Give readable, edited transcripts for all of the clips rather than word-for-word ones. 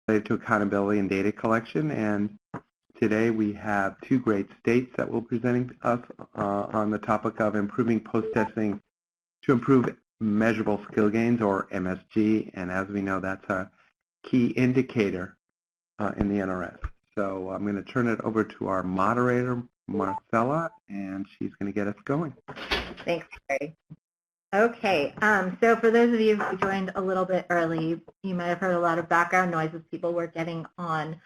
related to accountability and data collection. And today we have two great states that will be presenting to us on the topic of improving post-testing to improve measurable skill gains, or MSG. And as we know, that's a key indicator in the NRS. So I'm going to turn it over to our moderator, Marcella, and she's going to get us going. Thanks, Terry. Okay, so for those of you who joined a little bit early, you might have heard a lot of background noise as people were getting on.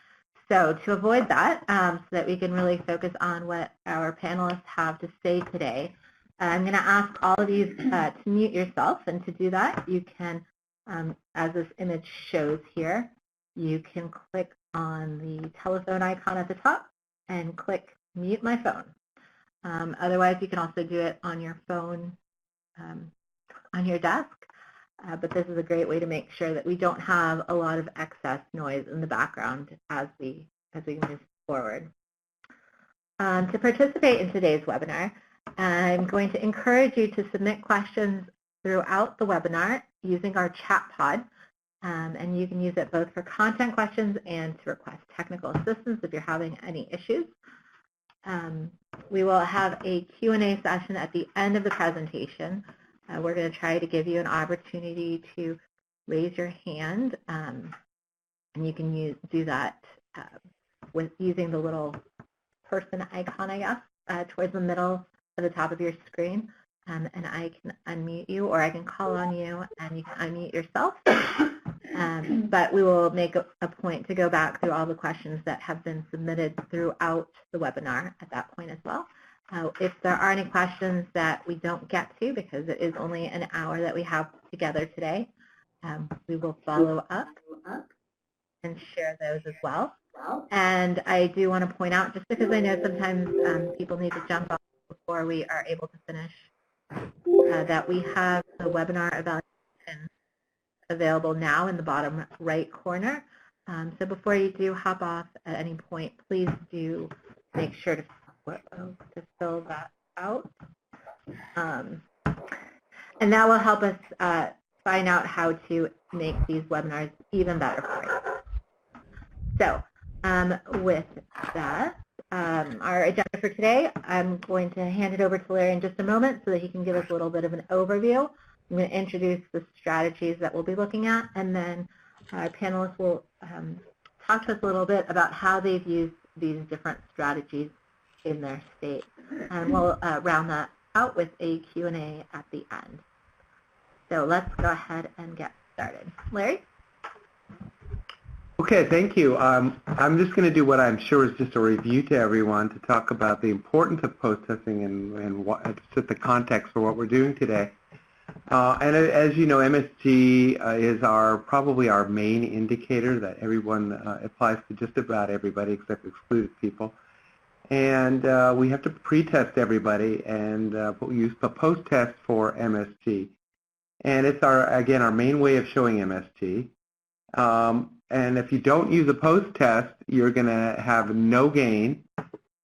So to avoid that, so that we can really focus on what our panelists have to say today, I'm going to ask all of you to mute yourself. And to do that, you can, as this image shows here, you can click on the telephone icon at the top and click Mute My Phone. Otherwise, you can also do it on your phone on your desk, but this is a great way to make sure that we don't have a lot of excess noise in the background as we move forward. To participate in today's webinar, I'm going to encourage you to submit questions throughout the webinar using our chat pod, and you can use it both for content questions and to request technical assistance if you're having any issues. We will have a Q&A session at the end of the presentation. We're going to try to give you an opportunity to raise your hand, and you can do that with using the little person icon, I guess, towards the middle of the top of your screen, and I can unmute you, or I can call on you and you can unmute yourself. But we will make a point to go back through all the questions that have been submitted throughout the webinar at that point as well. If there are any questions that we don't get to, because it is only an hour that we have together today, we will follow up and share those as well. And I do want to point out, just because I know sometimes people need to jump off before we are able to finish, that we have the webinar evaluation available now in the bottom right corner. So before you do hop off at any point, please do make sure to fill that out. And that will help us find out how to make these webinars even better for you. So with that, our agenda for today, I'm going to hand it over to Larry in just a moment so that he can give us a little bit of an overview. I'm going to introduce the strategies that we'll be looking at, and then our panelists will talk to us a little bit about how they've used these different strategies in their state. And we'll round that out with a Q&A at the end. So let's go ahead and get started. Larry? Okay, thank you. I'm just going to do what I'm sure is just a review to everyone to talk about the importance of post-testing and set the context for what we're doing today. And as you know, MSG is probably our main indicator that everyone applies to, just about everybody except excluded people. And we have to pre-test everybody, and we use the post-test for MSG. And it's again our main way of showing MSG. And if you don't use a post-test, you're going to have no gain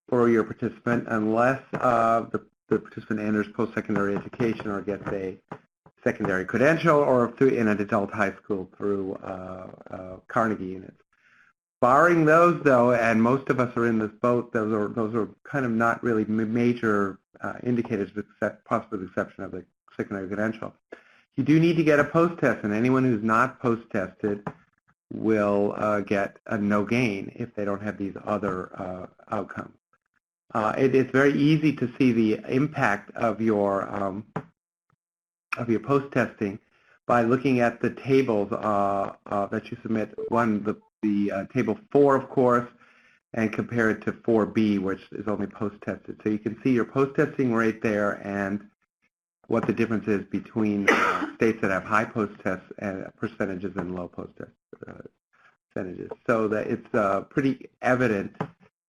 for your participant unless the participant enters post-secondary education or gets a secondary credential, or in an adult high school through Carnegie units. Barring those, though, and most of us are in this boat, those are kind of not really major indicators, except possibly the exception of the secondary credential. You do need to get a post-test, and anyone who's not post-tested will get a no gain if they don't have these other outcomes. It's very easy to see the impact of your post-testing by looking at the tables that you submit. One, the table 4, of course, and compare it to 4B, which is only post-tested. So you can see your post-testing right there and what the difference is between states that have high post-test percentages and low post-test percentages. So that it's pretty evident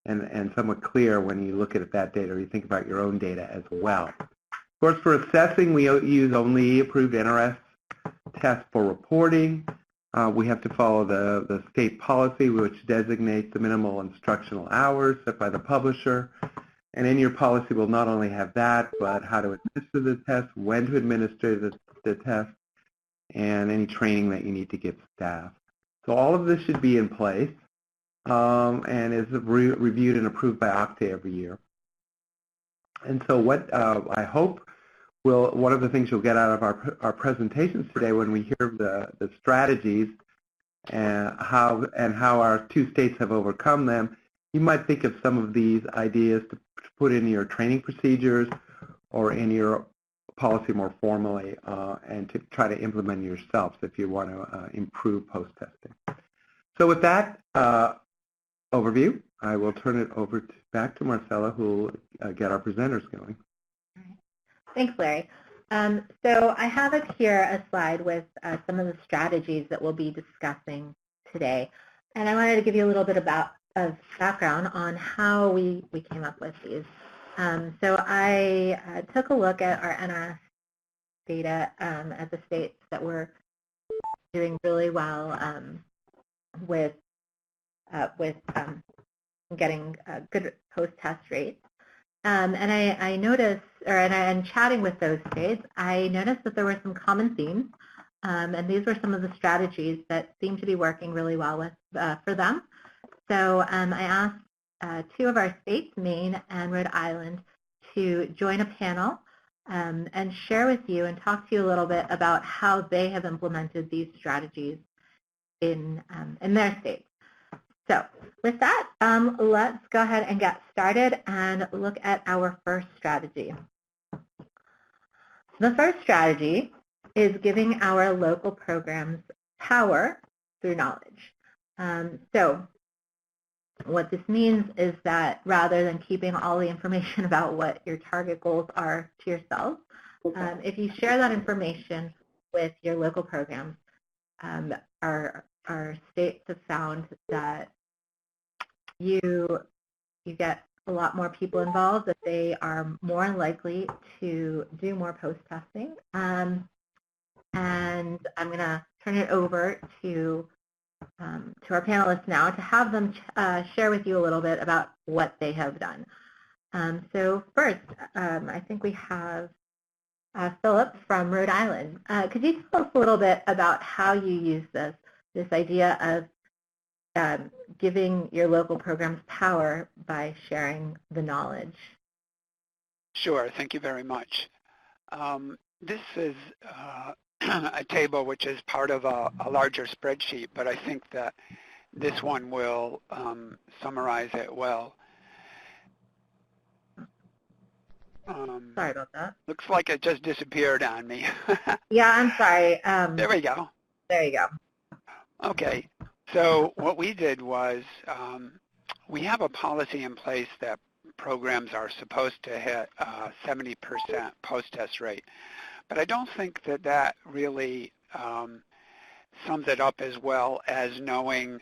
and somewhat clear when you look at that data, or you think about your own data as well. Of course, for assessing, we use only approved NRS tests for reporting. We have to follow the state policy, which designates the minimal instructional hours set by the publisher. And in your policy, we'll not only have that, but how to administer the test, when to administer the test, and any training that you need to give staff. So all of this should be in place and is reviewed and approved by Octa every year. And so what I hope one of the things you'll get out of our presentations today when we hear the strategies and how our two states have overcome them, you might think of some of these ideas to put in your training procedures or in your policy more formally and to try to implement yourselves if you want to improve post-testing. So with that overview, I will turn it over back to Marcella, who will get our presenters going. Thanks, Larry. So I have up here a slide with some of the strategies that we'll be discussing today. And I wanted to give you a little bit of background on how we came up with these. So I took a look at our NRS data at the states that were doing really well with getting good post-test rates. And I noticed, and chatting with those states, I noticed that there were some common themes, and these were some of the strategies that seemed to be working really well for them. So I asked two of our states, Maine and Rhode Island, to join a panel and share with you and talk to you a little bit about how they have implemented these strategies in their states. So with that, let's go ahead and get started and look at our first strategy. The first strategy is giving our local programs power through knowledge. So what this means is that rather than keeping all the information about what your target goals are to yourself, if you share that information with your local programs, our states have found that you get a lot more people involved, that they are more likely to do more post-testing. And I'm going to turn it over to our panelists now to have them share with you a little bit about what they have done. So first, I think we have Philip from Rhode Island. Could you tell us a little bit about how you use this idea of giving your local programs power by sharing the knowledge? Sure, thank you very much. This is a table which is part of a larger spreadsheet, but I think that this one will summarize it well. Sorry about that. Looks like it just disappeared on me. Yeah, I'm sorry. There we go. There you go. Okay, so what we did was we have a policy in place that programs are supposed to hit 70% post-test rate. But I don't think that really sums it up as well as knowing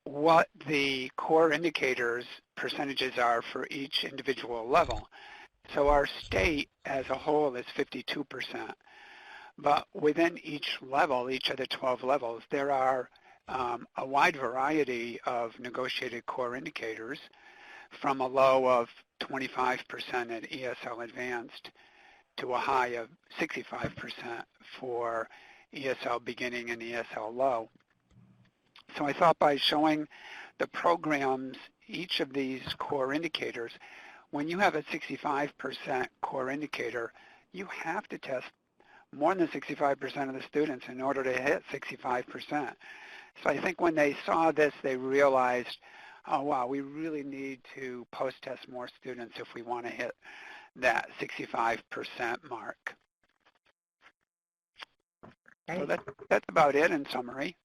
what the core indicators percentages are for each individual level. So our state as a whole is 52%. But within each level, each of the 12 levels, there are a wide variety of negotiated core indicators, from a low of 25% at ESL Advanced to a high of 65% for ESL Beginning and ESL Low. So I thought by showing the programs each of these core indicators, when you have a 65% core indicator, you have to test more than 65% of the students in order to hit 65%. So I think when they saw this, they realized, oh wow, we really need to post-test more students if we want to hit that 65% mark. Right. So that's about it in summary.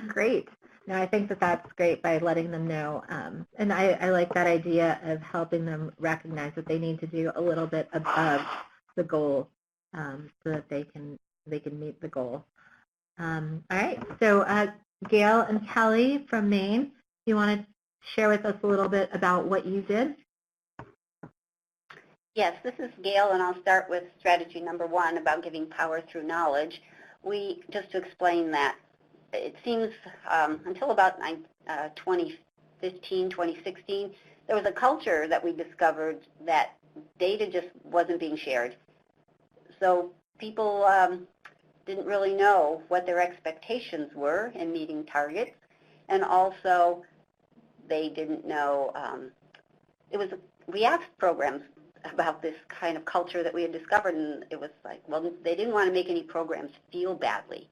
Great. No, I think that's great by letting them know. And I like that idea of helping them recognize that they need to do a little bit above the goal so that they can meet the goal. All right. So Gail and Kelly from Maine, you want to share with us a little bit about what you did? Yes, this is Gail, and I'll start with strategy number 1 about giving power through knowledge. Just to explain that, it seems until about 2015, 2016, there was a culture that we discovered that data just wasn't being shared. So people didn't really know what their expectations were in meeting targets, and also they didn't know, we asked programs about this kind of culture that we had discovered, and it was like, well, they didn't want to make any programs feel badly.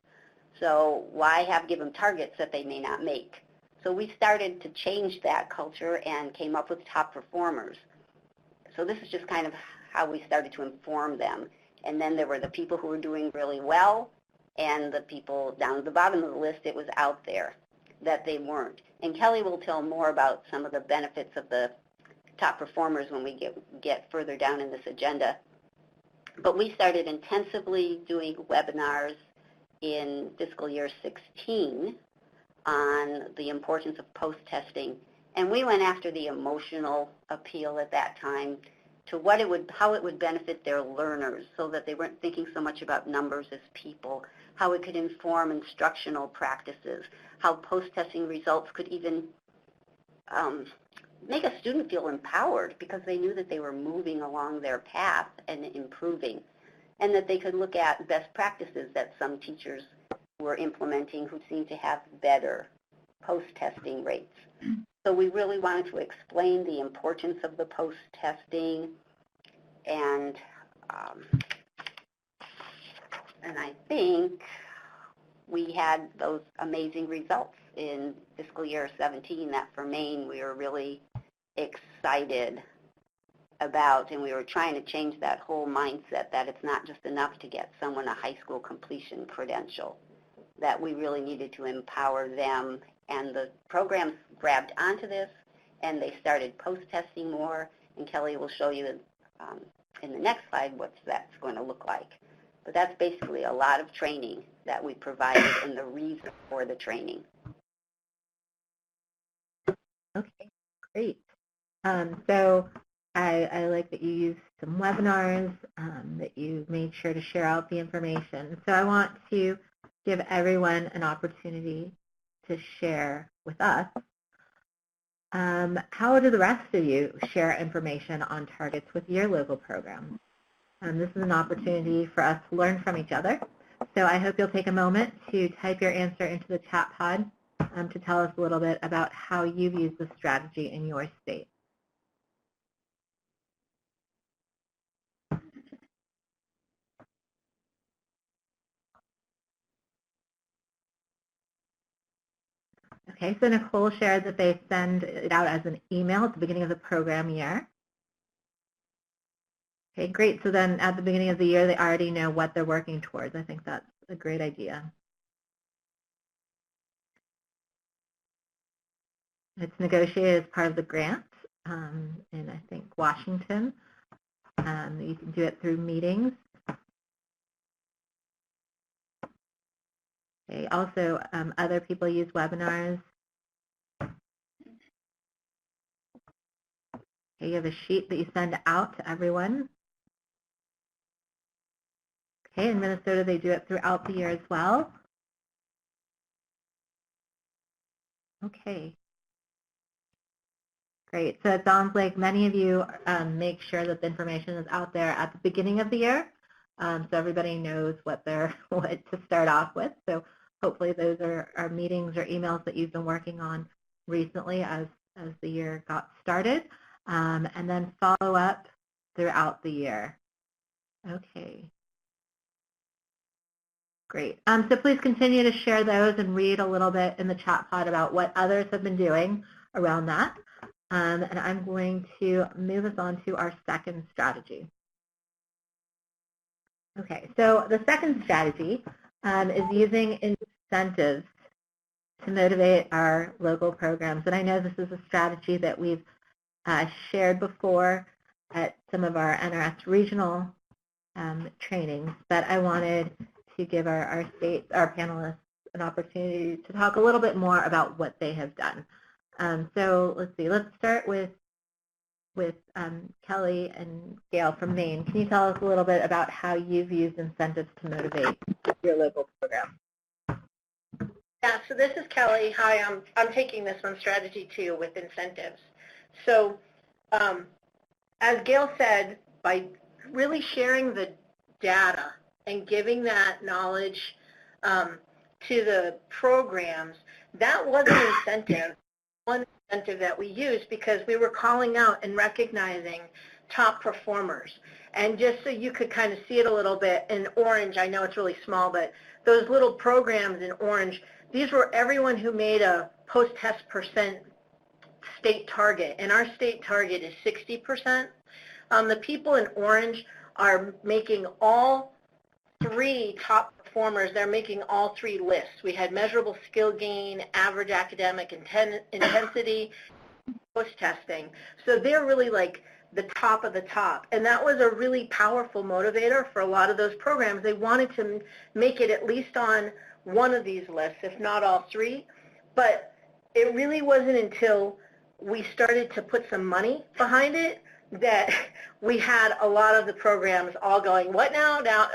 So why give them targets that they may not make? So we started to change that culture and came up with top performers. So this is just kind of how we started to inform them. And then there were the people who were doing really well, and the people down at the bottom of the list, it was out there that they weren't. And Kelly will tell more about some of the benefits of the top performers when we get further down in this agenda. But we started intensively doing webinars in fiscal year 16 on the importance of post-testing. And we went after the emotional appeal at that time to how it would benefit their learners, so that they weren't thinking so much about numbers as people, how it could inform instructional practices, how post-testing results could even make a student feel empowered because they knew that they were moving along their path and improving, and that they could look at best practices that some teachers were implementing who seemed to have better post-testing rates. So we really wanted to explain the importance of the post-testing, and I think we had those amazing results in fiscal year 17 that for Maine we were really excited about, and we were trying to change that whole mindset that it's not just enough to get someone a high school completion credential, that we really needed to empower them. And the programs grabbed onto this, and they started post-testing more, and Kelly will show you in the next slide what that's going to look like. But that's basically a lot of training that we provided and the reason for the training. Okay, great. So I like that you used some webinars, that you made sure to share out the information. So I want to give everyone an opportunity to share with us. How do the rest of you share information on targets with your local programs? This is an opportunity for us to learn from each other. So I hope you'll take a moment to type your answer into the chat pod to tell us a little bit about how you've used this strategy in your state. Okay, so Nicole shared that they send it out as an email at the beginning of the program year. Okay, great. So then at the beginning of the year, they already know what they're working towards. I think that's a great idea. It's negotiated as part of the grant in, I think, Washington. You can do it through meetings. Okay, also, other people use webinars. Okay, you have a sheet that you send out to everyone. Okay, in Minnesota, they do it throughout the year as well. Okay. Great. So it sounds like many of you make sure that the information is out there at the beginning of the year, so everybody knows what to start off with. So hopefully those are meetings or emails that you've been working on recently as the year got started, and then follow up throughout the year. Okay. Great. So please continue to share those and read a little bit in the chat pod about what others have been doing around that. And I'm going to move us on to our second strategy. Okay, so the second strategy is using incentives to motivate our local programs. And I know this is a strategy that we've shared before at some of our NRS regional trainings, but I wanted to give our panelists an opportunity to talk a little bit more about what they have done. So let's see, let's start with Kelly and Gail from Maine. Can you tell us a little bit about how you've used incentives to motivate your local program? Yeah, so this is Kelly. Hi, I'm taking this one, strategy 2, with incentives. So as Gail said, by really sharing the data and giving that knowledge to the programs, that was an incentive, one incentive that we used because we were calling out and recognizing top performers. And just so you could kind of see it a little bit, in orange, I know it's really small, but those little programs in orange, these were everyone who made a post-test percent state target, and our state target is 60%. The people in orange are making all three top performers. They're making all three lists. We had measurable skill gain, average academic intensity, post-testing. So they're really like the top of the top. And that was a really powerful motivator for a lot of those programs. They wanted to make it at least on one of these lists, if not all three. But it really wasn't until we started to put some money behind it that we had a lot of the programs all going, what now? Now,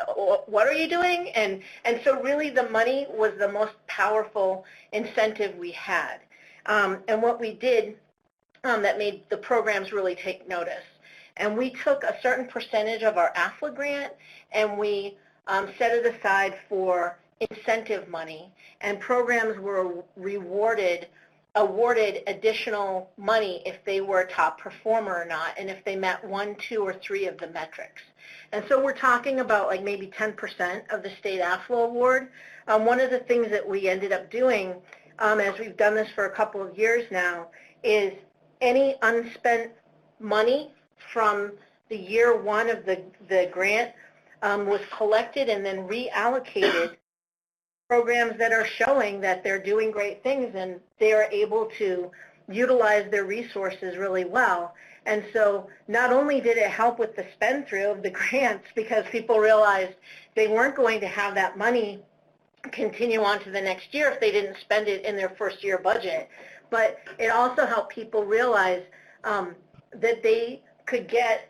what are you doing? And so really the money was the most powerful incentive we had. And what we did that made the programs really take notice. And we took a certain percentage of our AFLA grant and we set it aside for incentive money, and programs were awarded additional money if they were a top performer or not, and if they met 1, 2, or 3 of the metrics. And so we're talking about like maybe 10% of the state AFLA award. One of the things that we ended up doing, as we've done this for a couple of years now, is any unspent money from the year 1 of the grant was collected and then reallocated programs that are showing that they're doing great things and they are able to utilize their resources really well. And so not only did it help with the spend through of the grants because people realized they weren't going to have that money continue on to the next year if they didn't spend it in their first year budget, but it also helped people realize that they could get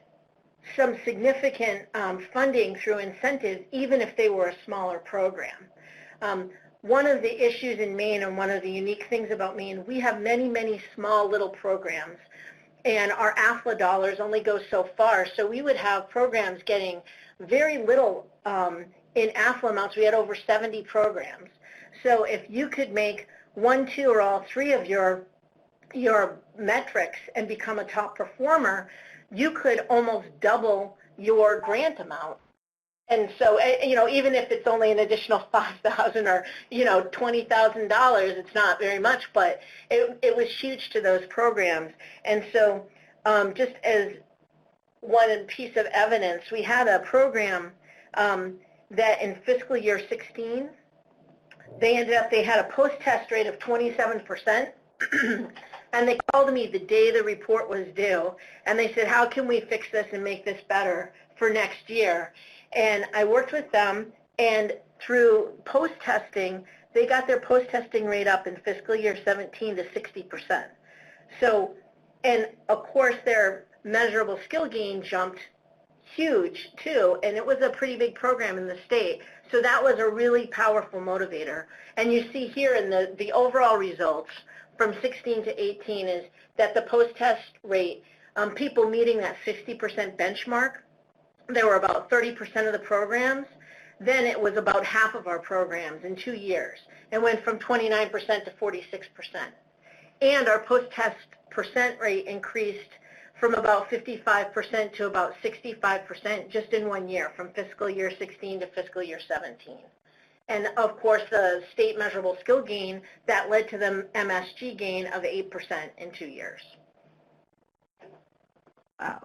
some significant funding through incentives even if they were a smaller program. One of the issues in Maine and one of the unique things about Maine, we have many, many small little programs and our AFLA dollars only go so far. So we would have programs getting very little in AFLA amounts. We had over 70 programs. So if you could make 1, 2, or all 3 of your metrics and become a top performer, you could almost double your grant amount. And so, you know, even if it's only an additional $5,000 or, you know, $20,000, it's not very much, but it was huge to those programs. And so just as one piece of evidence, we had a program that in fiscal year 16, they had a post-test rate of 27%. And they called me the day the report was due, and they said, how can we fix this and make this better for next year? And I worked with them, and through post-testing, they got their post-testing rate up in fiscal year 17 to 60%. So, and of course, their measurable skill gain jumped huge, too, and it was a pretty big program in the state. So that was a really powerful motivator. And you see here in the overall results from 16 to 18 is that the post-test rate, people meeting that 60% benchmark, there were about 30% of the programs. Then it was about half of our programs in 2 years. It went from 29% to 46%. And our post-test percent rate increased from about 55% to about 65% just in 1 year, from fiscal year 16 to fiscal year 17. And of course, the state measurable skill gain, that led to the MSG gain of 8% in 2 years. Wow.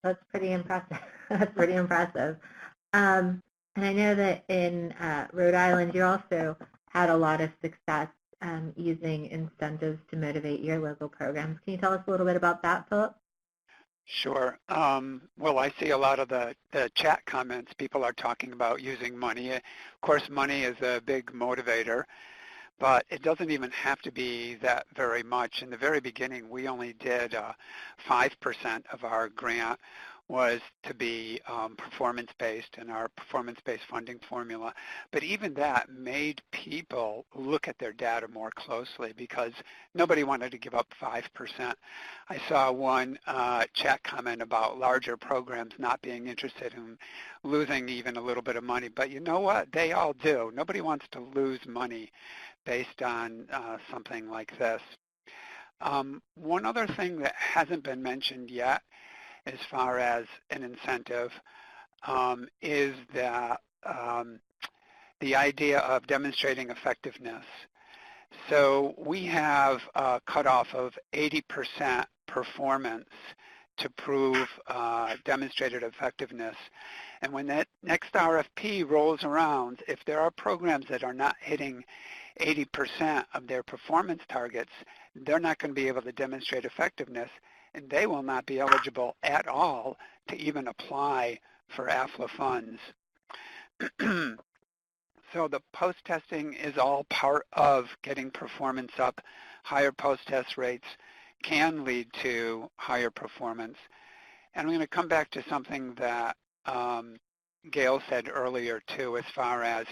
That's pretty impressive. That's pretty impressive. And I know that in Rhode Island, you also had a lot of success using incentives to motivate your local programs. Can you tell us a little bit about that, Philip? Sure. Well, I see a lot of the chat comments. People are talking about using money. Of course, money is a big motivator, but it doesn't even have to be that very much. In the very beginning, we only did 5% of our grant was to be performance-based in our performance-based funding formula. But even that made people look at their data more closely because nobody wanted to give up 5%. I saw one chat comment about larger programs not being interested in losing even a little bit of money. But you know what? They all do. Nobody wants to lose money based on something like this. One other thing that hasn't been mentioned yet as far as an incentive is that the idea of demonstrating effectiveness. So we have a cutoff of 80% performance to prove demonstrated effectiveness. And when that next RFP rolls around, if there are programs that are not hitting 80% of their performance targets, they're not going to be able to demonstrate effectiveness, and they will not be eligible at all to even apply for AFLA funds. So the post-testing is all part of getting performance up. Higher post-test rates can lead to higher performance. And I'm going to come back to something that Gail said earlier too, as far as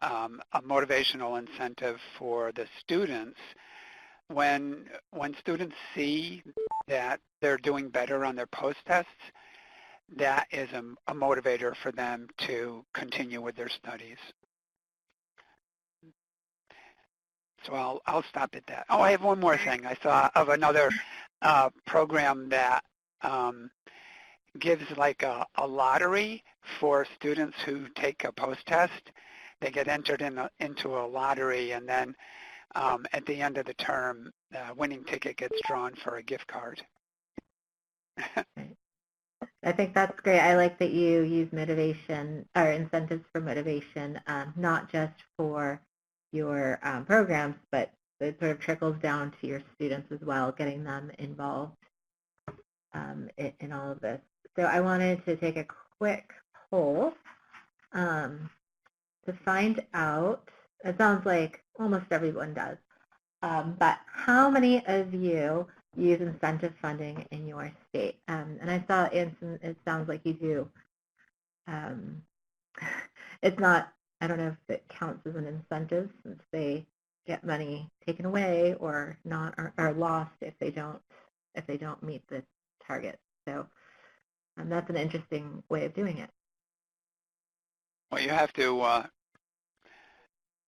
a motivational incentive for the students. When students see that they're doing better on their post-tests, that is a motivator for them to continue with their studies. So I'll stop at that. Oh, I have one more thing. I saw of another program that gives like a lottery for students who take a post-test. They get entered into a lottery, and then at the end of the term, the winning ticket gets drawn for a gift card. I think that's great. I like that you use motivation or incentives for motivation, not just for your programs, but it sort of trickles down to your students as well, getting them involved in all of this. So I wanted to take a quick poll to find out, it sounds like almost everyone does, but how many of you use incentive funding in your state? And I saw it sounds like you do. It's not, I don't know if it counts as an incentive since they get money taken away or not, or lost if they don't meet the target. So that's an interesting way of doing it. Well, you have to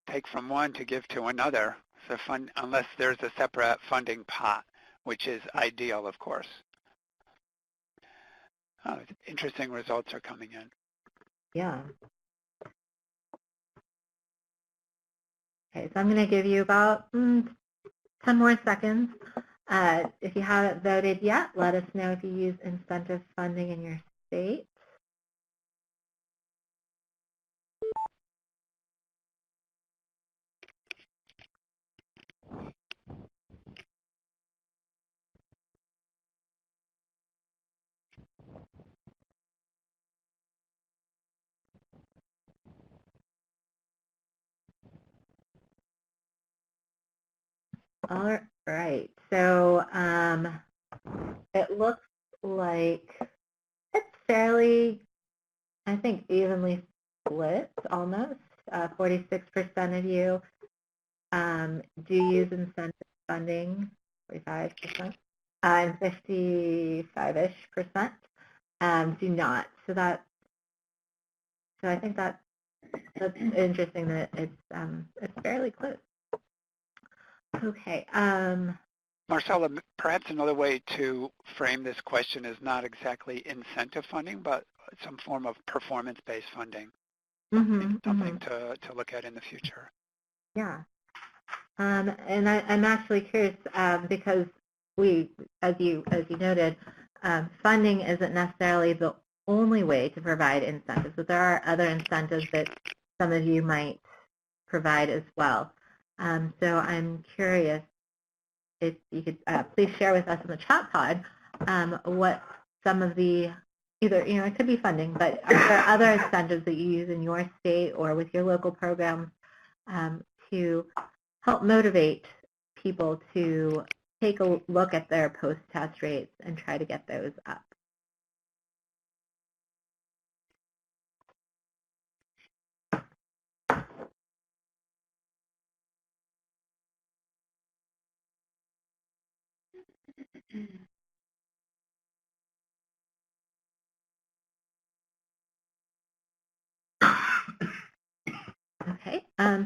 take from one to give to another, so unless there's a separate funding pot, which is ideal, of course. Interesting results are coming in. Yeah. Okay, so I'm going to give you about 10 more seconds. If you haven't voted yet, let us know if you use incentive funding in your state. All right, so it looks like it's fairly, I think, evenly split almost. 46% of you do use incentive funding, 45%, and 55-ish% do not. So I think that's interesting that it's fairly close. Okay. Marcella, perhaps another way to frame this question is not exactly incentive funding, but some form of performance-based funding. Something to look at in the future. Yeah. And I'm actually curious because as you noted, funding isn't necessarily the only way to provide incentives, but there are other incentives that some of you might provide as well. So I'm curious if you could please share with us in the chat pod what some of the, either, it could be funding, but are there other incentives that you use in your state or with your local programs to help motivate people to take a look at their post-test rates and try to get those up?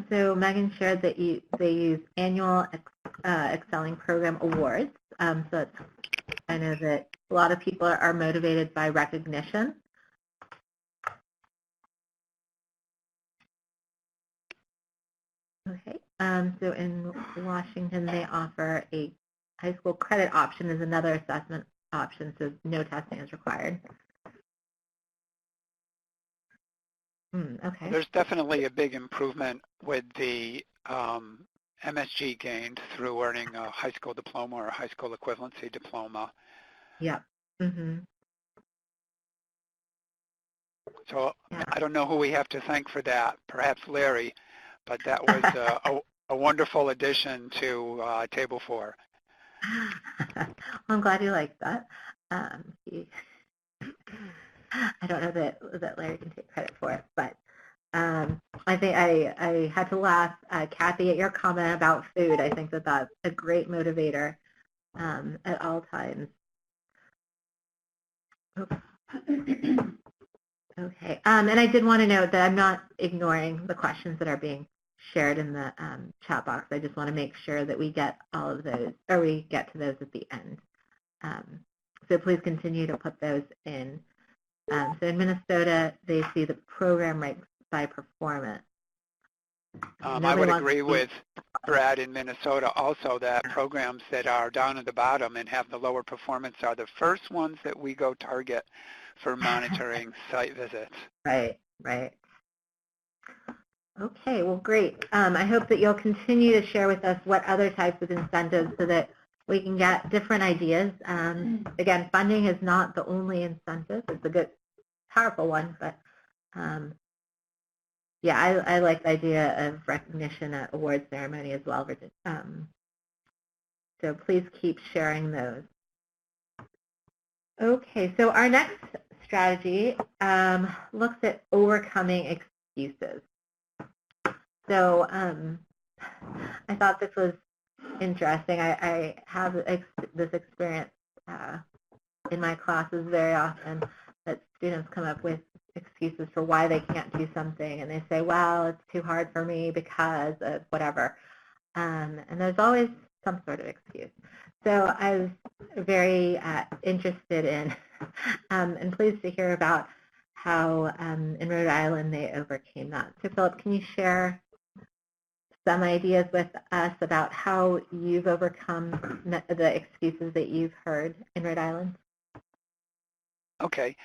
So Megan shared that they use annual Excelling Program Awards. So I know that a lot of people are motivated by recognition. Okay. So in Washington, they offer a high school credit option as another assessment option, so no testing is required. Okay. There's definitely a big improvement with the MSG gained through earning a high school diploma or a high school equivalency diploma. Yeah. Mm-hmm. So Yeah. I don't know who we have to thank for that, perhaps Larry, but that was a wonderful addition to Table 4. I'm glad you liked that. I don't know that Larry can take credit for it, but I think I had to laugh, Kathy, at your comment about food. I think that that's a great motivator at all times. Okay, and I did want to note that I'm not ignoring the questions that are being shared in the chat box. I just want to make sure that we get all of those, or we get to those at the end. So please continue to put those in. So in Minnesota, they see the program ranks by performance. I would agree with Brad in Minnesota also that programs that are down at the bottom and have the lower performance are the first ones that we go target for monitoring site visits. Right, right. Okay, well, great. I hope that you'll continue to share with us what other types of incentives so that we can get different ideas. Again, funding is not the only incentive. It's a good, powerful one, but yeah, I like the idea of recognition at award ceremony as well. So please keep sharing those. Okay, so our next strategy looks at overcoming excuses. So I thought this was interesting. I have this experience in my classes very often that students come up with excuses for why they can't do something, and they say, well, it's too hard for me because of whatever. And there's always some sort of excuse. So I was very interested in and pleased to hear about how in Rhode Island they overcame that. So Philip, can you share some ideas with us about how you've overcome the excuses that you've heard in Rhode Island? Okay,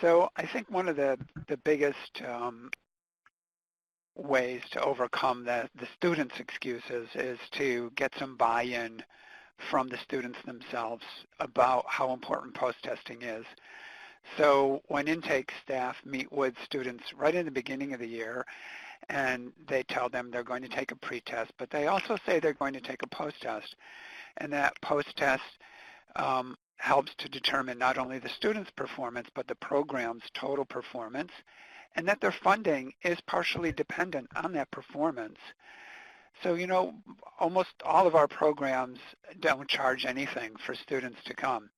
so I think one of the biggest ways to overcome the students' excuses is to get some buy-in from the students themselves about how important post-testing is. So when intake staff meet with students right in the beginning of the year, and they tell them they're going to take a pre-test, but they also say they're going to take a post-test, and that post-test helps to determine not only the student's performance, but the program's total performance, and that their funding is partially dependent on that performance. So, you know, almost all of our programs don't charge anything for students to come.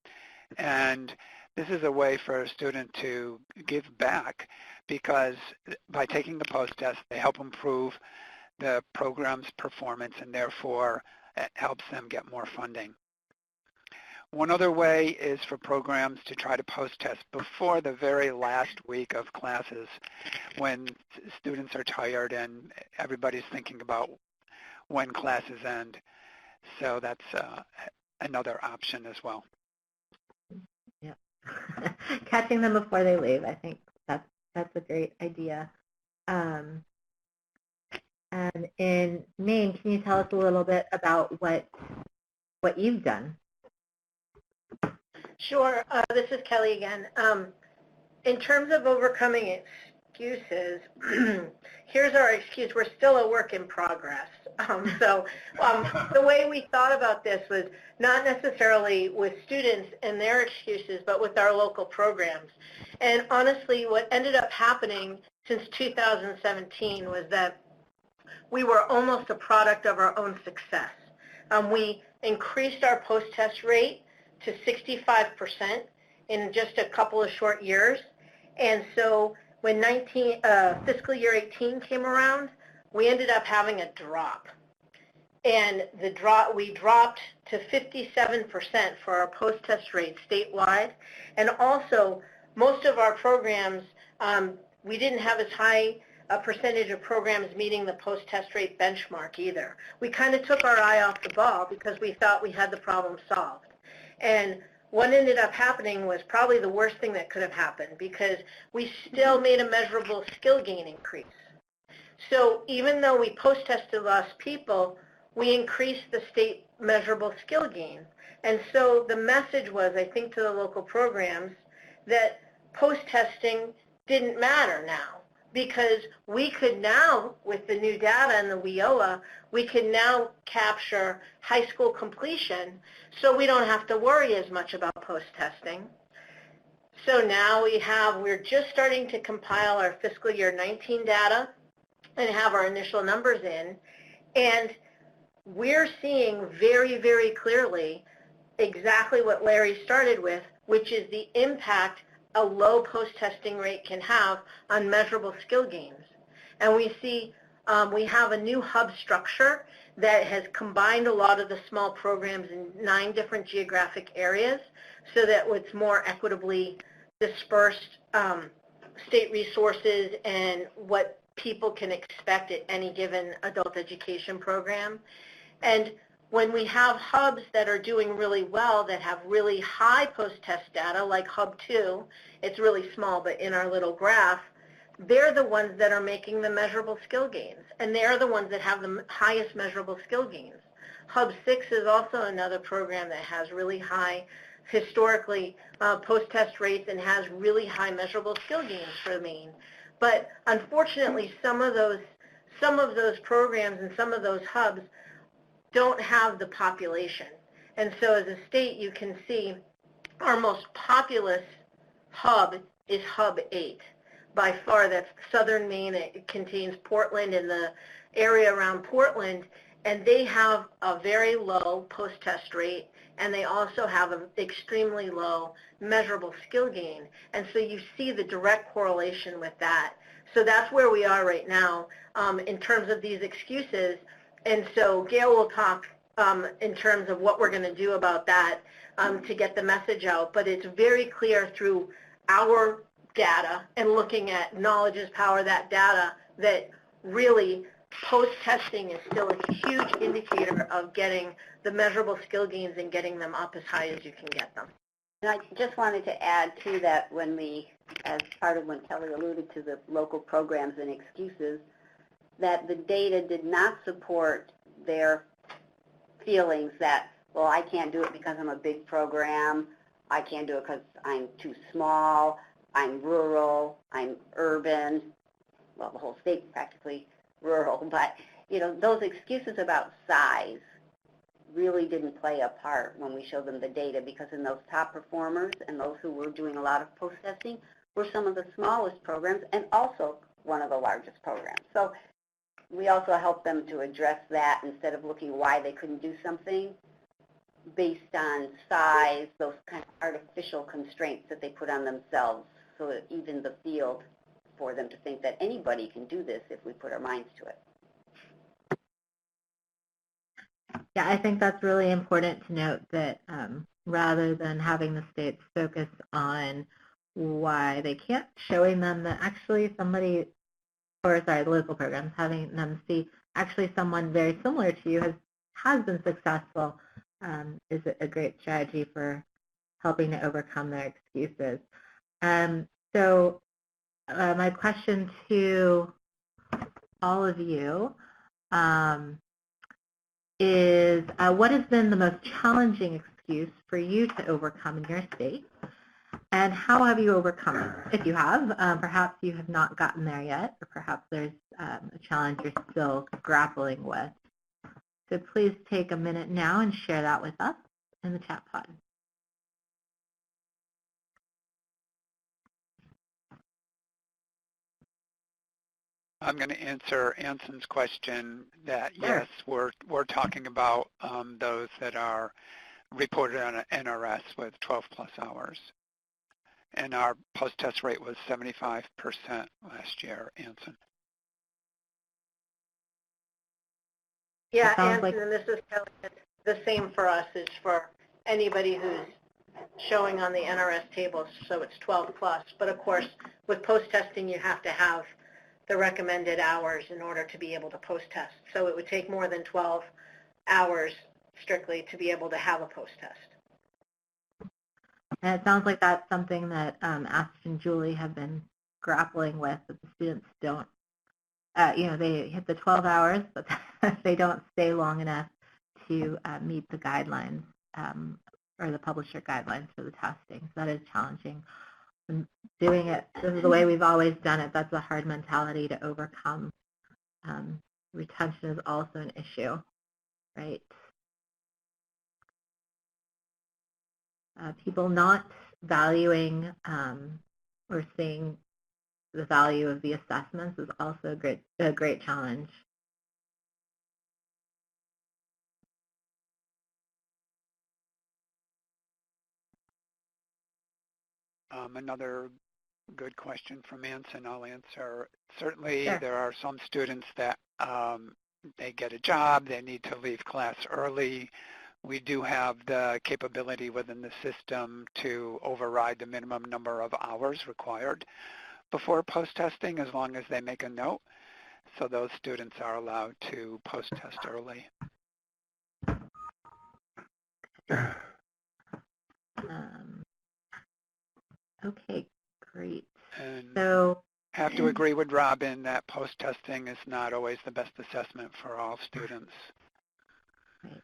And this is a way for a student to give back because by taking the post-test, they help improve the program's performance and therefore it helps them get more funding. One other way is for programs to try to post-test before the very last week of classes when students are tired and everybody's thinking about when classes end. So that's another option as well. Yeah, catching them before they leave. I think that's a great idea. And in Maine, can you tell us a little bit about what you've done? Sure. This is Kelly again. In terms of overcoming excuses, here's our excuse. We're still a work in progress. The way we thought about this was not necessarily with students and their excuses, but with our local programs. And honestly, what ended up happening since 2017 was that we were almost a product of our own success. We increased our post-test rate to 65% in just a couple of short years. And so when fiscal year 18 came around, we ended up having a drop. And we dropped to 57% for our post-test rate statewide. And also, most of our programs, we didn't have as high a percentage of programs meeting the post-test rate benchmark either. We kind of took our eye off the ball because we thought we had the problem solved. And what ended up happening was probably the worst thing that could have happened, because we still made a measurable skill gain increase. So even though we post-tested less people, we increased the state measurable skill gain. And so the message was, I think, to the local programs that post-testing didn't matter now, because we could now, with the new data and the WIOA, we can now capture high school completion, so we don't have to worry as much about post-testing. So now we're just starting to compile our fiscal year 19 data and have our initial numbers in, and we're seeing very, very clearly exactly what Larry started with, which is the impact a low post-testing rate can have on measurable skill gains. And we see we have a new hub structure that has combined a lot of the small programs in 9 different geographic areas so that it's more equitably dispersed state resources and what people can expect at any given adult education program. And when we have hubs that are doing really well, that have really high post-test data, like Hub 2, it's really small, but in our little graph, they're the ones that are making the measurable skill gains, and they're the ones that have the highest measurable skill gains. Hub 6 is also another program that has really high, historically, post-test rates and has really high measurable skill gains for Maine. But unfortunately, some of those programs and some of those hubs don't have the population. And so as a state, you can see our most populous hub is Hub 8. By far, that's southern Maine. It contains Portland and the area around Portland, and they have a very low post-test rate, and they also have an extremely low measurable skill gain. And so you see the direct correlation with that. So that's where we are right now in terms of these excuses. And so Gail will talk in terms of what we're going to do about that to get the message out. But it's very clear through our data and looking at knowledge is power, that data, that really post-testing is still a huge indicator of getting the measurable skill gains and getting them up as high as you can get them. And I just wanted to add to that, when as part of when Kelly alluded to the local programs and excuses, that the data did not support their feelings that, well, I can't do it because I'm a big program, I can't do it because I'm too small, I'm rural, I'm urban, well, the whole state's practically rural, but, you know, those excuses about size really didn't play a part when we showed them the data, because in those top performers and those who were doing a lot of post-testing were some of the smallest programs and also one of the largest programs. So we also helped them to address that instead of looking why they couldn't do something based on size, those kind of artificial constraints that they put on themselves, so that even the field for them to think that anybody can do this if we put our minds to it. Yeah, I think that's really important to note that rather than having the states focus on why they can't, showing them that actually somebody, or sorry, the local programs, having them see actually someone very similar to you has been successful is a great strategy for helping to overcome their excuses. So my question to all of you is what has been the most challenging excuse for you to overcome in your state, and how have you overcome it? If you have, perhaps you have not gotten there yet, or perhaps there's a challenge you're still grappling with. So please take a minute now and share that with us in the chat pod. I'm going to answer Anson's question that, yes, we're talking about those that are reported on an NRS with 12+ hours. And our post-test rate was 75% last year, Anson. Yeah, sounds Anson, and this is the same for us as for anybody who's showing on the NRS tables, so it's 12 plus. But of course, with post-testing, you have to have the recommended hours in order to be able to post-test. So it would take more than 12 hours strictly to be able to have a post-test. And it sounds like that's something that Ash and Julie have been grappling with, that the students don't, they hit the 12 hours, but they don't stay long enough to meet the guidelines or the publisher guidelines for the testing. So that is challenging. And doing it, this is the way we've always done it. That's a hard mentality to overcome. Retention is also an issue, right? People not valuing or seeing the value of the assessments is also a great challenge. Another good question from Anson I'll answer. Certainly Sure. there are some students that they get a job, they need to leave class early. We do have the capability within the system to override the minimum number of hours required before post-testing as long as they make a note. So those students are allowed to post-test early. Okay, great. And So I have to agree with Robin that post-testing is not always the best assessment for all students. right.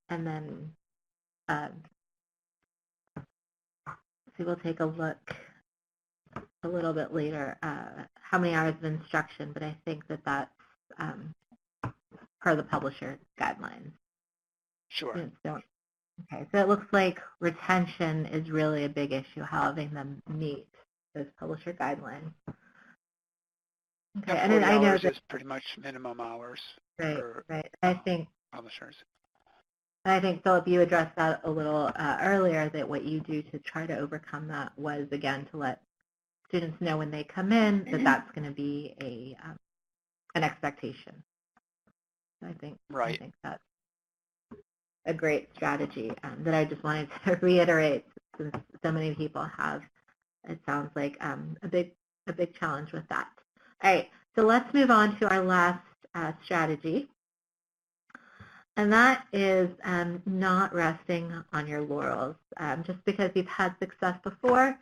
And then so we'll take a look a little bit later how many hours of instruction, but I think that that's per the publisher guidelines. Sure. Students don't. Okay, so it looks like retention is really a big issue, having them meet those publisher guidelines. Okay, Yeah, and 40 then I know hours that, is pretty much minimum hours right. for I think publishers. Philip, you addressed that a little earlier, that what you do to try to overcome that was, again, to let students know when they come in that that's going to be an expectation. I think that's a great strategy that I just wanted to reiterate, since so many people have, it sounds like, a big challenge with that. All right, so let's move on to our last strategy, and that is not resting on your laurels. Just because you've had success before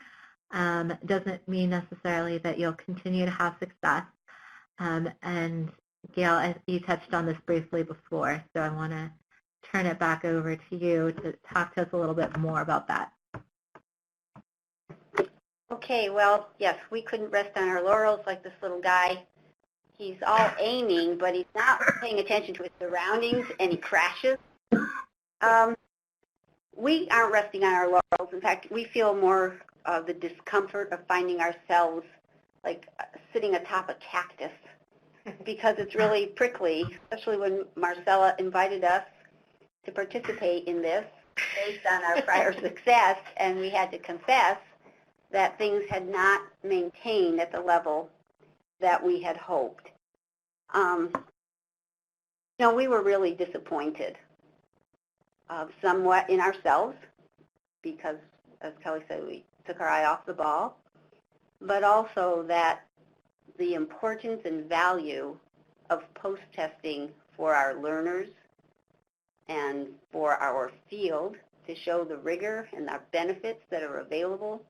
doesn't mean necessarily that you'll continue to have success. And Gail, you touched on this briefly before, so I want to turn it back over to you to talk to us a little bit more about that. Okay, well, yes, we couldn't rest on our laurels like this little guy. He's all aiming, but he's not paying attention to his surroundings, and he crashes. We aren't resting on our laurels. In fact, we feel more of the discomfort of finding ourselves like sitting atop a cactus, because it's really prickly, especially when Marcella invited us to participate in this based on our prior success, and we had to confess that things had not maintained at the level that we had hoped. We were really disappointed, somewhat in ourselves, because, as Kelly said, we took our eye off the ball, but also that the importance and value of post-testing for our learners and for our field to show the rigor and the benefits that are available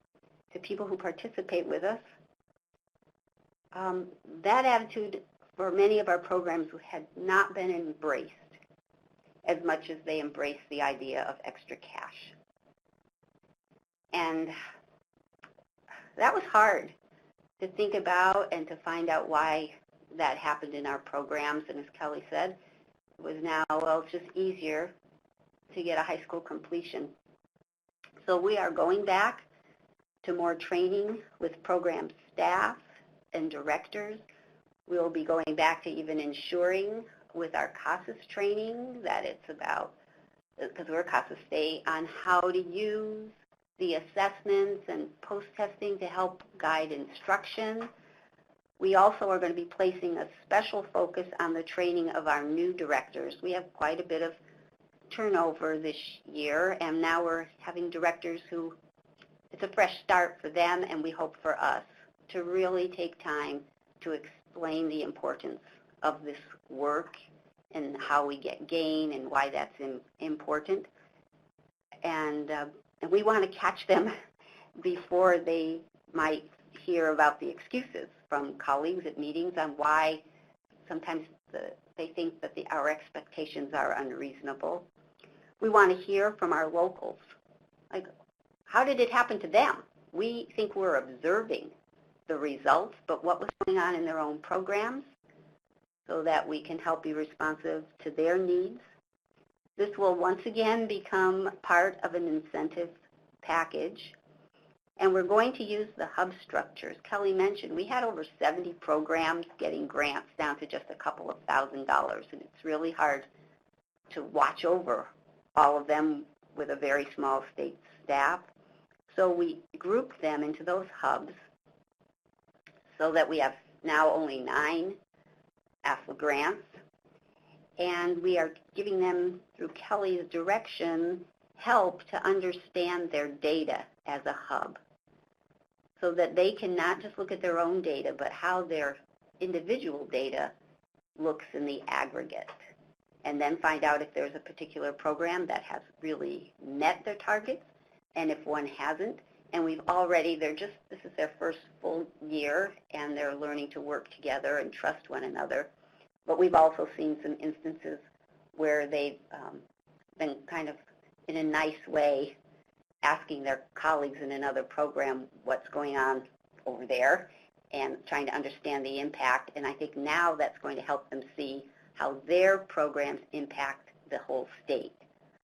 to people who participate with us. That attitude for many of our programs had not been embraced as much as they embraced the idea of extra cash. And that was hard to think about and to find out why that happened in our programs. And as Kelly said, it was now, well, it's just easier to get a high school completion. So we are going back to more training with program staff and directors. We will be going back to even ensuring with our CASAS training that it's about, because we're CASAS State, on how to use the assessments and post-testing to help guide instruction. We also are going to be placing a special focus on the training of our new directors. We have quite a bit of turnover this year, and now we're having directors who, it's a fresh start for them, and we hope for us to really take time to explain the importance of this work and how we get gain and why that's important. And we want to catch them before they might hear about the excuses from colleagues at meetings on why sometimes they think that our expectations are unreasonable. We want to hear from our locals, like, how did it happen to them? We think we're observing the results, but what was going on in their own programs so that we can help be responsive to their needs. This will once again become part of an incentive package, and we're going to use the hub structures. Kelly mentioned we had over 70 programs getting grants down to just a couple of $1,000s, and it's really hard to watch over all of them with a very small state staff. So we grouped them into those hubs so that we have now only 9 AFLA grants, and we are giving them, through Kelly's direction, help to understand their data as a hub so that they can not just look at their own data, but how their individual data looks in the aggregate, and then find out if there's a particular program that has really met their targets and if one hasn't. And we've already, this is their first full year, and they're learning to work together and trust one another. But we've also seen some instances where they've been kind of, in a nice way, asking their colleagues in another program what's going on over there and trying to understand the impact. And I think now that's going to help them see how their programs impact the whole state.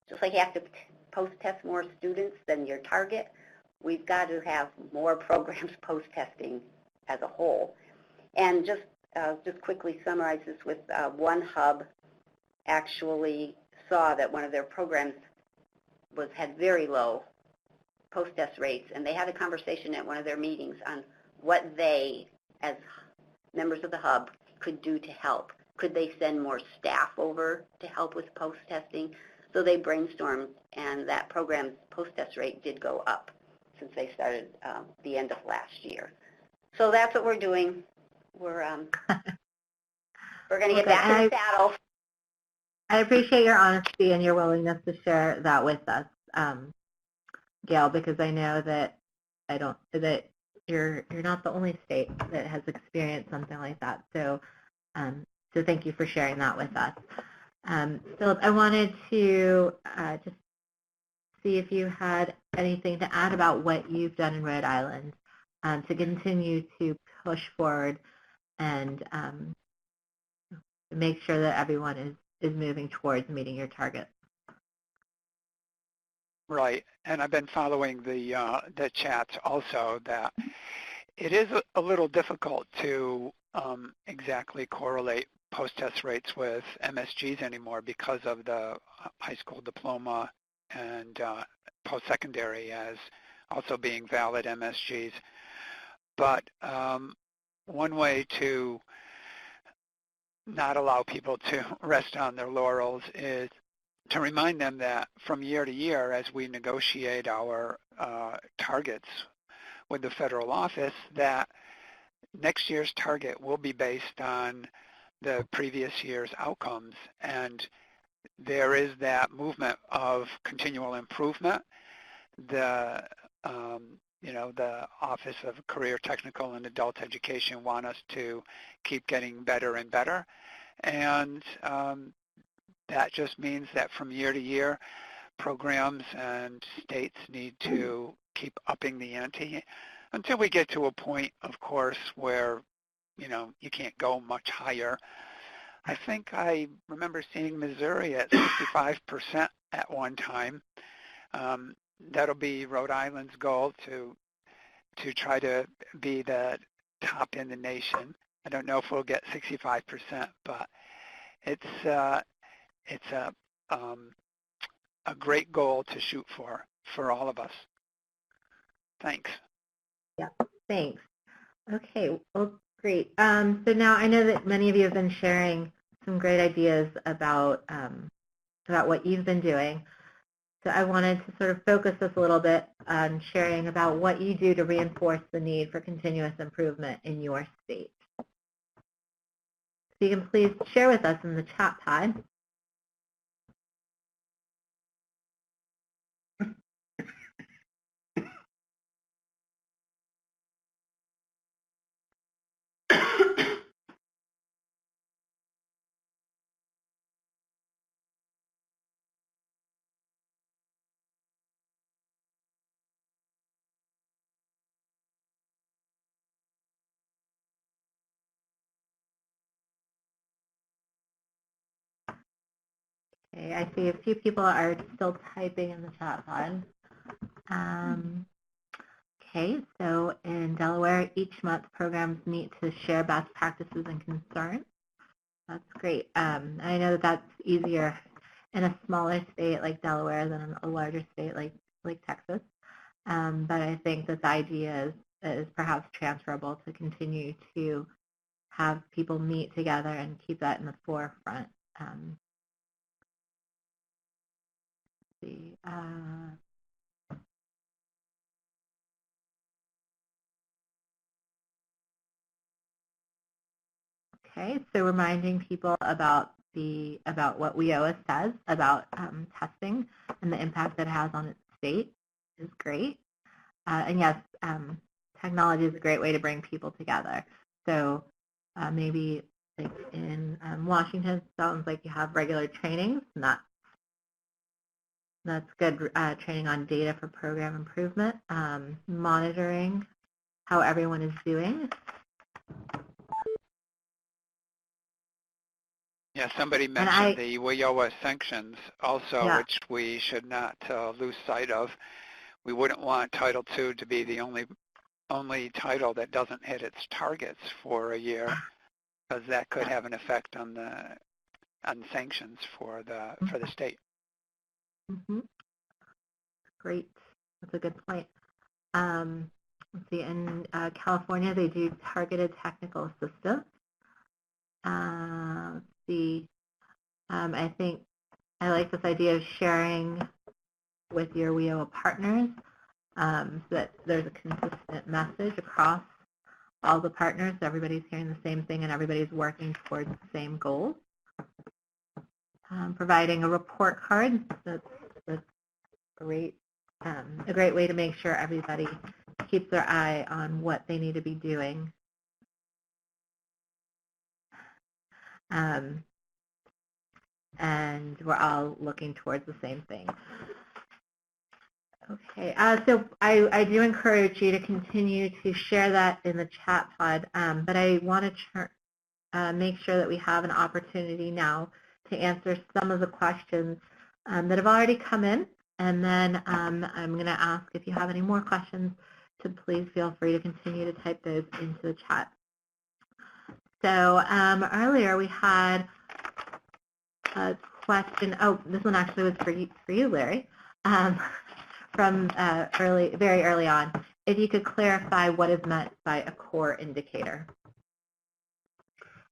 Just like you have to post-test more students than your target, we've got to have more programs post-testing as a whole. And just quickly summarize this with one hub actually saw that one of their programs had very low post-test rates, and they had a conversation at one of their meetings on what they, as members of the hub, could do to help. Could they send more staff over to help with post-testing? So they brainstormed, and that program's post-test rate did go up since they started the end of last year. So that's what we're doing. We're going to get back in the saddle. I appreciate your honesty and your willingness to share that with us, Gail, because I know that that you're not the only state that has experienced something like that. So so thank you for sharing that with us. Philip, I wanted to just see if you had anything to add about what you've done in Rhode Island to continue to push forward and make sure that everyone is moving towards meeting your targets. Right, and I've been following the chats also, that it is a little difficult to exactly correlate post-test rates with MSGs anymore because of the high school diploma and post-secondary as also being valid MSGs. But one way to not allow people to rest on their laurels is to remind them that from year to year, as we negotiate our targets with the federal office, that next year's target will be based on the previous year's outcomes. And there is that movement of continual improvement. The the Office of Career Technical and Adult Education want us to keep getting better and better. And that just means that from year to year, programs and states need to keep upping the ante until we get to a point, of course, where, you can't go much higher. I think I remember seeing Missouri at 65% at one time. That'll be Rhode Island's goal to try to be the top in the nation. I don't know if we'll get 65%, but it's a great goal to shoot for all of us. Thanks. Yeah, thanks. Okay, well, Great. So now I know that many of you have been sharing some great ideas about what you've been doing. So I wanted to sort of focus this a little bit on sharing about what you do to reinforce the need for continuous improvement in your state. So you can please share with us in the chat pod. Okay, I see a few people are still typing in the chat pod. Okay, so in Delaware, each month programs meet to share best practices and concerns. That's great. I know that that's easier in a smaller state like Delaware than in a larger state like Texas. But I think that the idea is perhaps transferable to continue to have people meet together and keep that in the forefront. See. Okay, so reminding people about what WIOA says about testing and the impact that it has on its state is great. And yes, technology is a great way to bring people together. So maybe like in Washington, sounds like you have regular trainings, and that's good training on data for program improvement, monitoring how everyone is doing. Yeah, somebody mentioned the WIOA sanctions also, Yeah. which we should not lose sight of. We wouldn't want Title II to be the only title that doesn't hit its targets for a year, because that could have an effect on sanctions for the state. Mm-hmm. Great, that's a good point. Let's see, in California, they do targeted technical assistance. Let's see, I think I like this idea of sharing with your WIOA partners so that there's a consistent message across all the partners, so everybody's hearing the same thing and everybody's working towards the same goals. Providing a report card, that's great, a great way to make sure everybody keeps their eye on what they need to be doing. And we're all looking towards the same thing. Okay, so I do encourage you to continue to share that in the chat pod, but I want to make sure that we have an opportunity now to answer some of the questions that have already come in, and then I'm going to ask if you have any more questions to please feel free to continue to type those into the chat. So earlier we had a question. Oh, this one actually was for you, Larry, from very early on. If you could clarify what is meant by a core indicator.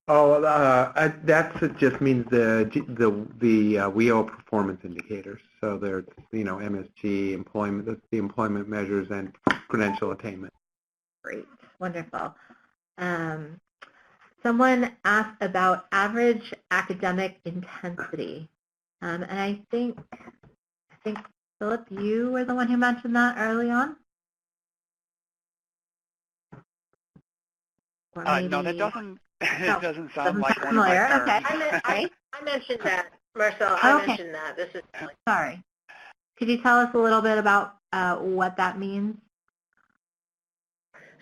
Oh, that just means the WIOA performance indicators. So there's MSG, employment, that's the employment measures, and credential attainment. Great, wonderful. Someone asked about average academic intensity, and I think Philip, you were the one who mentioned that early on. No, that doesn't. It doesn't sound like one of my familiar. terms. Okay. I mentioned that, Marcel. Okay. Mentioned that. This is Sorry. Could you tell us a little bit about what that means?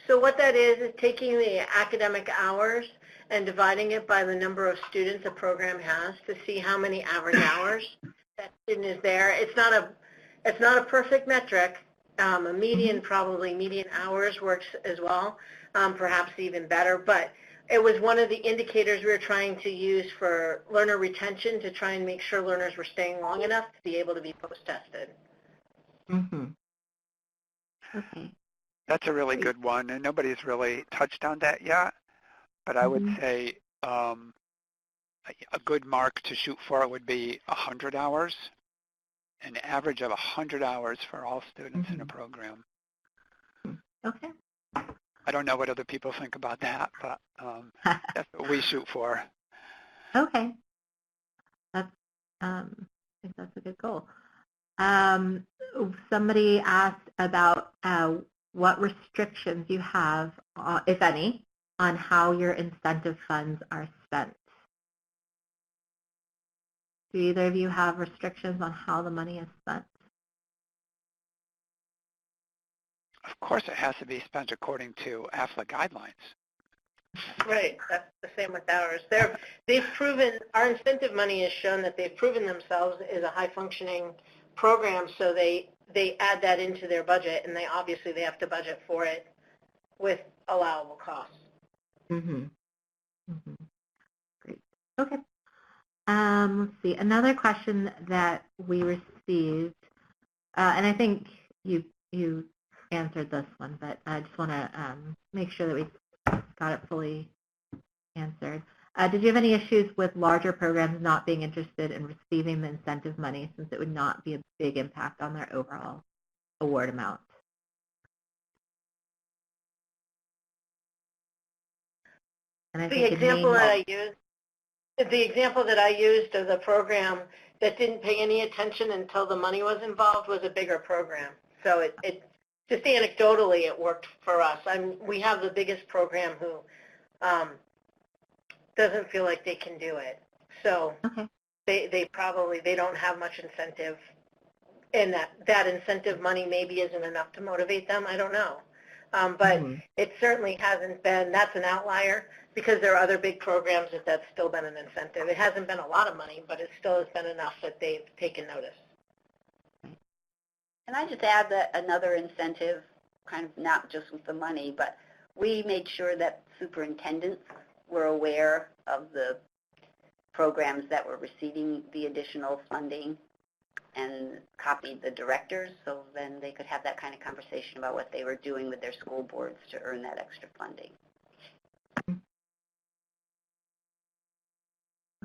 So what that is taking the academic hours and dividing it by the number of students a program has to see how many average hours that student is there. It's not a perfect metric. A median, probably median hours works as well, perhaps even better. But it was one of the indicators we were trying to use for learner retention to try and make sure learners were staying long enough to be able to be post-tested. Mm-hmm. Okay. That's a really good one, and nobody's really touched on that yet. but I would say a good mark to shoot for would be 100 hours, an average of 100 hours for all students in a program. Okay. I don't know what other people think about that, but that's what we shoot for. Okay. That's, I think that's a good goal. Somebody asked about what restrictions you have, if any, on how your incentive funds are spent. Do either of you have restrictions on how the money is spent? Of course, it has to be spent according to AFLA guidelines. Right, that's the same with ours. They've proven, our incentive money has shown that they've proven themselves as a high-functioning program, so they add that into their budget, and they have to budget for it with allowable costs. Mm-hmm. Mm-hmm. Great. Okay. Let's see. Another question that we received, and I think you answered this one, but I just want to make sure that we got it fully answered. Did you have any issues with larger programs not being interested in receiving the incentive money since it would not be a big impact on their overall award amount? And I think the example that I used of the program that didn't pay any attention until the money was involved was a bigger program. So it just anecdotally, it worked for us. We have the biggest program who doesn't feel like they can do it. So okay. they don't have much incentive, and that incentive money maybe isn't enough to motivate them. I don't know. But it certainly hasn't been, that's an outlier, because there are other big programs that's still been an incentive. It hasn't been a lot of money, but it still has been enough that they've taken notice. Can I just add that another incentive, kind of not just with the money, but we made sure that superintendents were aware of the programs that were receiving the additional funding and copied the directors, so then they could have that kind of conversation about what they were doing with their school boards to earn that extra funding.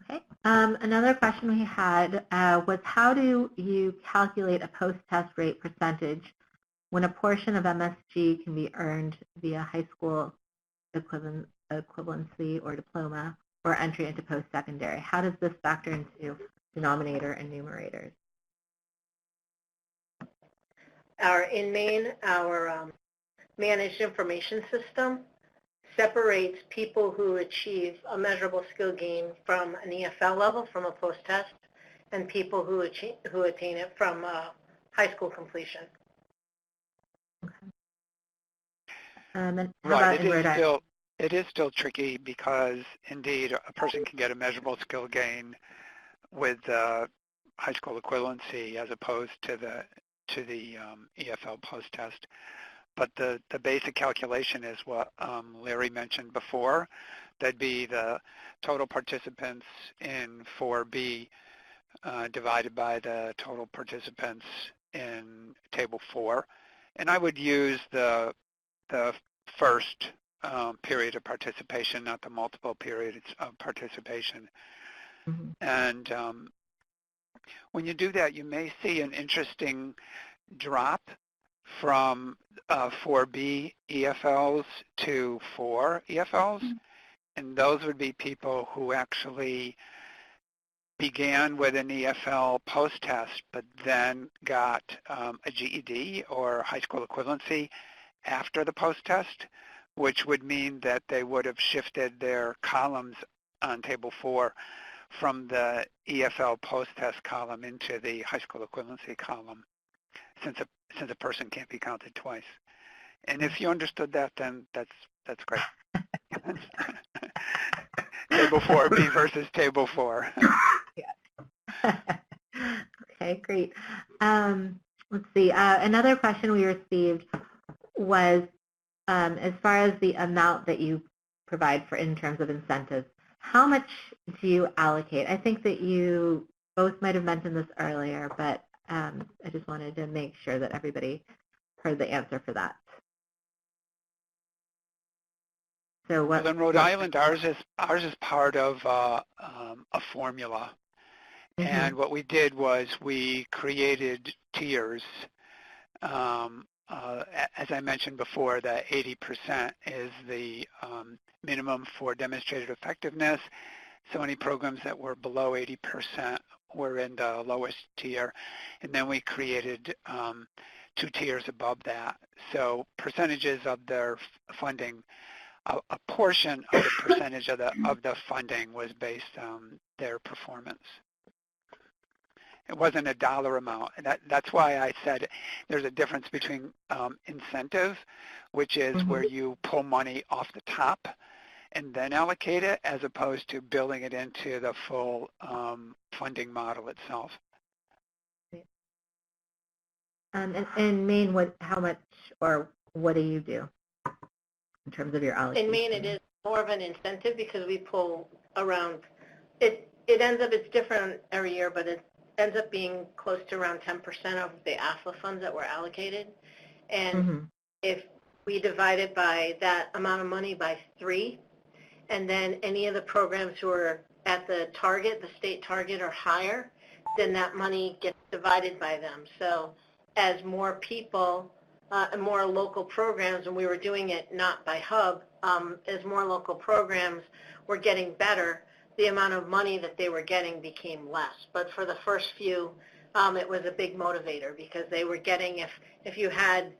Okay. Another question we had was, how do you calculate a post-test rate percentage when a portion of MSG can be earned via high school equivalency or diploma or entry into post-secondary? How does this factor into denominator and numerators? In Maine, our managed information system separates people who achieve a measurable skill gain from an EFL level, from a post-test, and people who attain it from high school completion. Okay. And how Right, about it is still tricky because, indeed, a person can get a measurable skill gain with high school equivalency as opposed to the EFL post-test. But the basic calculation is what Larry mentioned before. That'd be the total participants in 4B divided by the total participants in Table 4. And I would use the first period of participation, not the multiple periods of participation. Mm-hmm. And when you do that, you may see an interesting drop from 4B EFLs to 4 EFLs, and those would be people who actually began with an EFL post-test but then got a GED or high school equivalency after the post-test, which would mean that they would have shifted their columns on Table 4 from the EFL post-test column into the high school equivalency column, since a person can't be counted twice. And if you understood that, then that's great. Table 4B versus Table 4. Okay, great. Let's see. Another question we received was, as far as the amount that you provide for in terms of incentives, how much do you allocate? I think that you both might have mentioned this earlier, but I just wanted to make sure that everybody heard the answer for that. So what? Well, in Rhode Island, ours is part of a formula. Mm-hmm. And what we did was we created tiers. As I mentioned before, that 80% is the minimum for demonstrated effectiveness. So any programs that were below 80% were in the lowest tier. And then we created 2 tiers above that. So percentages of their funding, a portion of the percentage of the funding was based on their performance. It wasn't a dollar amount. And that's why I said there's a difference between incentive, which is where you pull money off the top and then allocate it, as opposed to building it into the full funding model itself. In Maine, how much or what do you do in terms of your allocation? In Maine, it is more of an incentive because we pull around. It ends up, it's different every year, but it ends up being close to around 10% of the AFLA funds that were allocated. And if we divide it by that amount of money by 3, and then any of the programs who are at the target, the state target or higher, then that money gets divided by them. So as more people and more local programs, and we were doing it not by hub, as more local programs were getting better, the amount of money that they were getting became less. But for the first few, it was a big motivator because they were getting, if you had,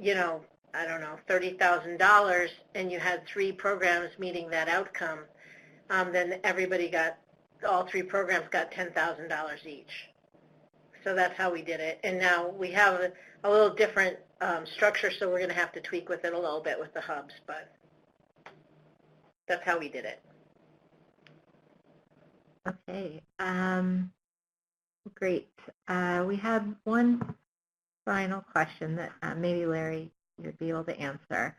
you know, I don't know, $30,000 and you had 3 programs meeting that outcome, then everybody got, all 3 programs got $10,000 each. So that's how we did it. And now we have a little different structure, so we're going to have to tweak with it a little bit with the hubs, but that's how we did it. Okay, great. We have one final question that maybe Larry, you'd be able to answer.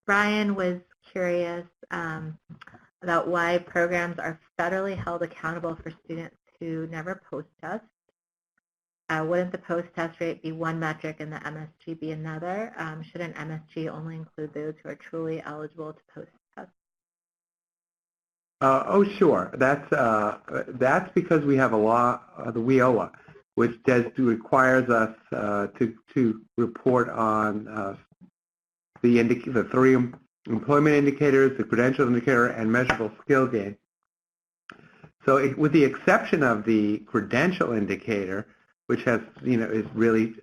Brian was curious about why programs are federally held accountable for students who never post-test. Wouldn't the post-test rate be one metric and the MSG be another? Should an MSG only include those who are truly eligible to post-test? Oh, sure. That's because we have a law, the WIOA, which requires us to report on the 3 employment indicators, the credential indicator, and measurable skill gain. So, with the exception of the credential indicator, which has, is really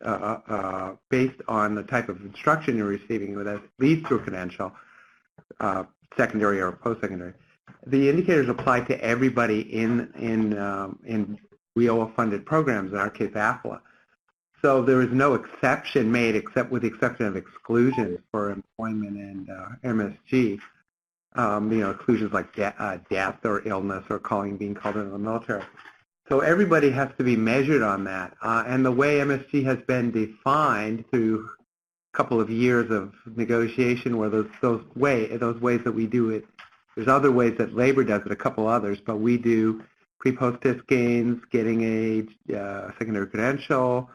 based on the type of instruction you're receiving that leads to a credential, secondary or post-secondary. The indicators apply to everybody in WIOA-funded programs, in our case, AFLA. So there is no exception made, except with the exception of exclusions for employment and MSG. Exclusions like death or illness or being called into the military. So everybody has to be measured on that. And the way MSG has been defined through a couple of years of negotiation, where those ways that we do it, there's other ways that labor does it, a couple others, but we do pre-post-test gains, getting age, secondary credential,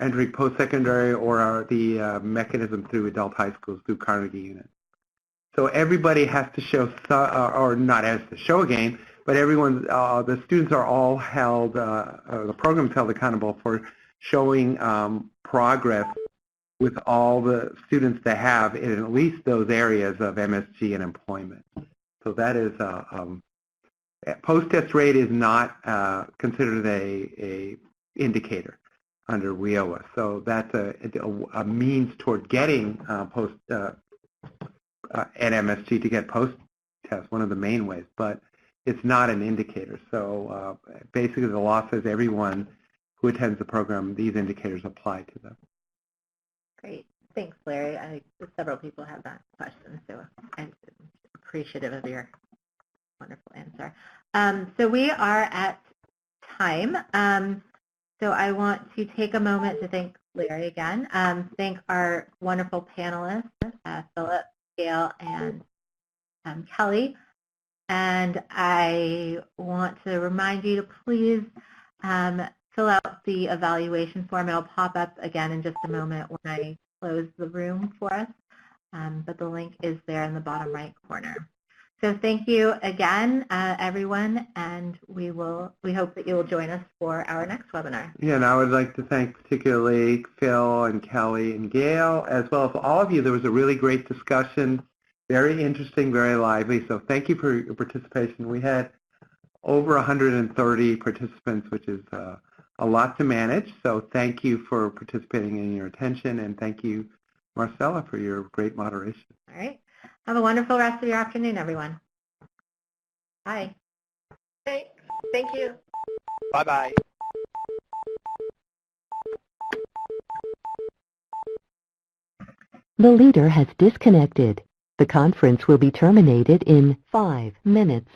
entering post-secondary, or the mechanism through adult high schools, through Carnegie units. So everybody has to show, or not has to show a gain, but everyone, the students are all held, the program's held accountable for showing progress with all the students that have in at least those areas of MSG and employment. So that is, post-test rate is not considered a indicator under WIOA. So that's a means toward getting an MSG to get post-test, one of the main ways, but it's not an indicator. So basically the law says everyone who attends the program, these indicators apply to them. Great. Thanks, Larry. Several people have that question, so I'm appreciative of your wonderful answer. So we are at time. So I want to take a moment to thank Larry again, thank our wonderful panelists, Philip, Gail, and Kelly. And I want to remind you to please fill out the evaluation form. It'll pop up again in just a moment when I close the room for us. but the link is there in the bottom right corner. So thank you again, everyone, and we hope that you will join us for our next webinar. Yeah, and I would like to thank particularly Phil and Kelly and Gail, as well as all of you. There was a really great discussion, very interesting, very lively. So thank you for your participation. We had over 130 participants, which is a lot to manage. So thank you for participating and your attention, and thank you, Marcella, for your great moderation. All right. Have a wonderful rest of your afternoon, everyone. Bye. Okay. Thank you. Bye-bye. The leader has disconnected. The conference will be terminated in 5 minutes.